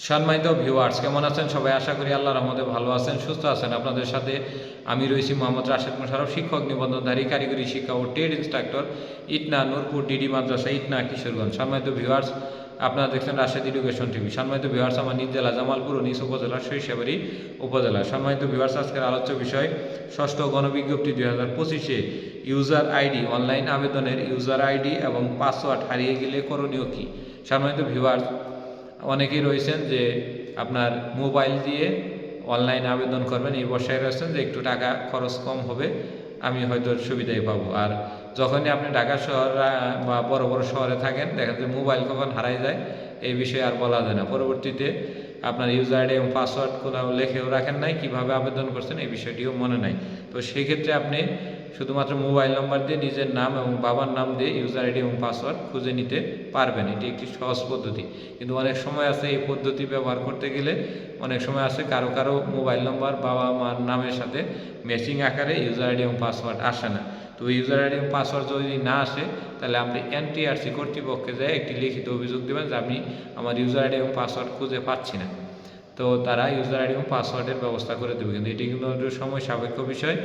সম্মানিত ভিউয়ার্স, কেমন আছেন সবাই? আশা করি আল্লাহর রহমতে ভালো আছেন, সুস্থ আছেন। আপনাদের সাথে আমি রয়েছি মোহাম্মদ রাশেদ মোশাররফ, শিক্ষক নিবন্ধনধারী, কারিগরি শিক্ষা ও trade instructor, Itna Nurpur DD মাদ্রাসা, ইটনা কিশোরগঞ্জ। সম্মানিত ভিউয়ার্স, আপনারা দেখছেন রাশেদ এডুকেশন টিভি। সম্মানিত ভিউয়ার্স, আমার নিজ জেলা জামালপুর ও নিজ উপজেলা সরিষাবাড়ি উপজেলা। সম্মানিত ভিউয়ার্স, আজকের আলোচ্য বিষয় ষষ্ঠ গণবিজ্ঞপ্তি 2025-এ ইউজার আইডি, অনলাইন আবেদনের ইউজার আইডি এবং পাসওয়ার্ড হারিয়ে গেলে করণীয় কী। সম্মানিত ভিউয়ার্স, অনেকেই রয়েছেন যে আপনার মোবাইল দিয়ে অনলাইন আবেদন করবেন, এই বর্ষায় রয়েছেন যে একটু টাকা খরচ কম হবে, আমি হয়তো সুবিধাই পাবো। আর যখনই আপনি ঢাকা শহর বা বড় বড় শহরে থাকেন, দেখা যায় মোবাইল কখন হারাই যায় এই বিষয়ে আর বলা যায় না। পরবর্তীতে আপনার ইউজার আইডি এবং পাসওয়ার্ড কোথাও লেখেও রাখেন নাই, কীভাবে আবেদন করছেন এই বিষয়টিও মনে নাই। তো সেই ক্ষেত্রে আপনি শুধুমাত্র মোবাইল নম্বর দিয়ে নিজের নাম এবং বাবার নাম দিয়ে ইউজার আইডি এবং পাসওয়ার্ড খুঁজে নিতে পারবেন। এটি একটি সহজ পদ্ধতি, কিন্তু অনেক সময় আছে এই পদ্ধতি ব্যবহার করতে গেলে অনেক সময় আছে কারো কারো মোবাইল নম্বর বাবা মার নামের সাথে ম্যাচিং আকারে ইউজার আইডি এবং পাসওয়ার্ড আসে না। তো ইউজার আইডি এবং পাসওয়ার্ড যদি না আসে, তাহলে আপনি এনটিআরসি কর্তৃপক্ষে যায় একটি লিখিত অভিযোগ দেবেন যে আমি আমার ইউজার আইডি এবং পাসওয়ার্ড খুঁজে পাচ্ছি না। তো তারা ইউজার আইডি এবং পাসওয়ার্ডের ব্যবস্থা করে দেবে, কিন্তু এটি কিন্তু একটু সময় সাপেক্ষ বিষয়।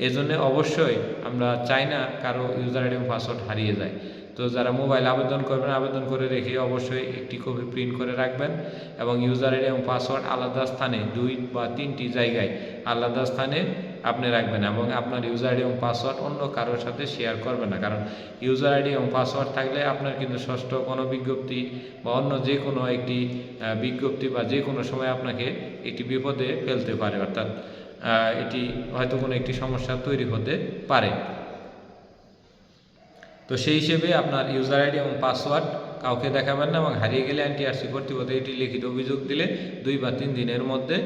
এজন্য অবশ্যই আমরা চাই না কারো ইউজার আইডি এবং পাসওয়ার্ড হারিয়ে যায়। তো যারা মোবাইল আবেদন করবেন, আবেদন করে রেখে অবশ্যই একটি কপি প্রিন্ট করে রাখবেন এবং ইউজার আইডি এবং পাসওয়ার্ড আলাদা স্থানে 2 বা 3টি জায়গায় আলাদা স্থানে আপনি রাখবেন এবং আপনার ইউজার আইডি এবং পাসওয়ার্ড অন্য কারোর সাথে শেয়ার করবেন না। কারণ ইউজার আইডি এবং পাসওয়ার্ড থাকলে আপনার কিন্তু ষষ্ঠ কোনো বিজ্ঞপ্তি বা অন্য যে কোনো একটি বিজ্ঞপ্তি বা যে কোনো সময় আপনাকে একটি বিপদে ফেলতে পারে, অর্থাৎ এটি হয়তো কোনো একটি সমস্যা তৈরি হতে পারে। তো সেই হিসেবে আপনার ইউজার আইডি এবং পাসওয়ার্ড কাউকে দেখাবেন না এবং হারিয়ে গেলে এনটিআরসি কর্তৃপক্ষ এটি লিখিত অভিযোগ দিলে 2 বা 3 দিনের মধ্যে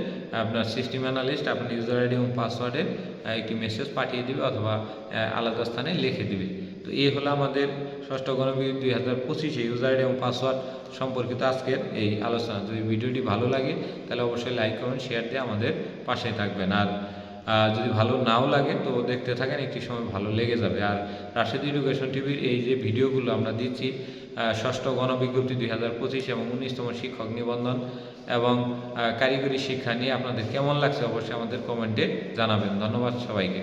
আপনার সিস্টেম অ্যানালিস্ট আপনার ইউজার আইডি এবং পাসওয়ার্ডের একটি মেসেজ পাঠিয়ে দিবে অথবা আলাদা স্থানে লিখে দিবে। তো এই হলো আমাদের ষষ্ঠ গণবিজ্ঞপ্তি 2025-এ ইউজার আইডি এবং পাসওয়ার্ড সম্পর্কিত আজকের এই আলোচনা। যদি ভিডিওটি ভালো লাগে তাহলে অবশ্যই লাইক কমেন্ট শেয়ার দিয়ে আমাদের পাশে থাকবেন। আর যদি ভালো নাও লাগে তো দেখতে থাকেন, একটি সময় ভালো লেগে যাবে। আর রাশেদ এডুকেশন টিভির এই যে ভিডিওগুলো আমরা দিচ্ছি ষষ্ঠ গণবিজ্ঞপ্তি 2025 এবং 19তম শিক্ষক নিবন্ধন এবং কারিগরি শিক্ষা নিয়ে আপনাদের কেমন লাগছে অবশ্যই আমাদের কমেন্টে জানাবেন। ধন্যবাদ সবাইকে।